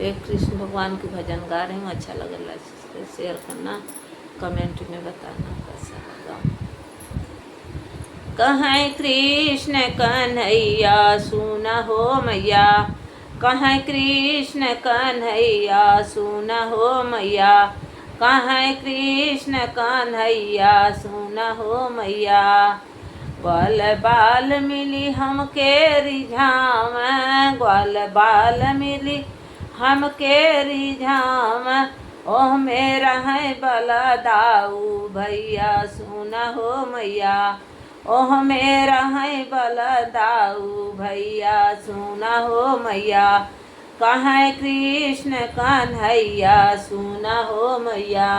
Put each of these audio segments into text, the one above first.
एक कृष्ण भगवान के भजन गा रही हूँ, अच्छा लगेगा शेयर करना, कमेंट में बताना कैसा लगा। कहें कृष्ण कन्हैया सुन हो मैया, कहें कृष्ण कन्हैया सुन हो मैया, कहें कृष्ण कन्हैया सुन हो मैया। ग्वाल बाल मिली हमके रिझाम, ग्वाल बाल मिली हमके रिझाम, ओह मेरा है बलदाऊ भैया सुन हो मैया, ओह मेरा है बलदाऊ भैया सुन हो मैया। कहें कृष्ण कन्हैया सुन हो मैया,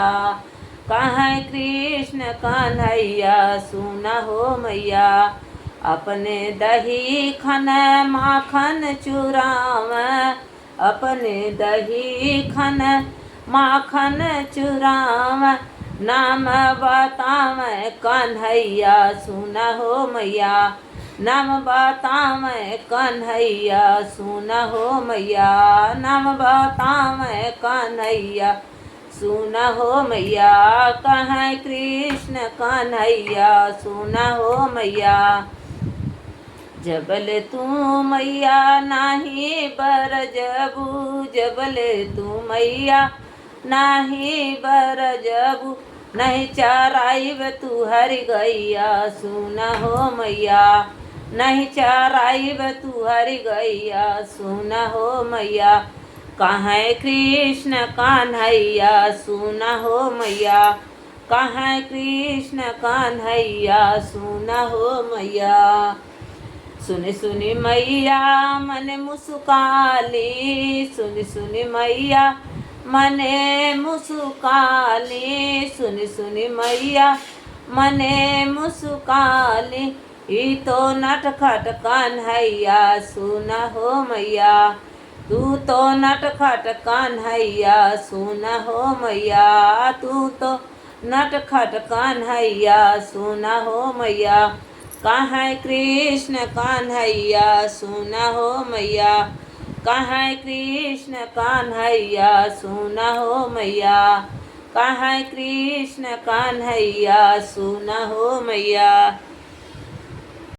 कहें कृष्ण कन्हैया सुन हो मैया। अपने दही खन माखन चुराव, अपने दही खन माखन चुराव, नाम बताव कन्हैया सुन हो मैया, नाम बताव कन्हैया सुन हो मैया, नाम बताव कन्हैया सुन हो मैया। कहें कृष्ण कन्हैया सुन हो मैया। जबले तू मैया नाही बरजबू, जबले तू मैया नाही बरजबू, नहीं चराइब तू हरि गैया सुन हो मैया, नहीं चराइब तू हरि गैया सुन हो मैया। कहें कृष्ण कन्हैया सुन हो मैया, कहें कृष्ण कन्हैया सुन हो मैया। सुनि सुनि मैया मन मुस्काली, सुनि सुनि मैया मने मुस्काली, सुनि सुनि मैया मने मुस्काली, ई तो नटखट कन्हैया सुन हो मैया, तू तो नटखट कन्हैया सुन हो मैया, तू तो नटखट कन्हैया सुन हो मैया। कहें कृष्ण कन्हैया सुन हो मैया, कहें कृष्ण कन्हैया सुन हो मैया, कहें कृष्ण कन्हैया सुन हो मैया।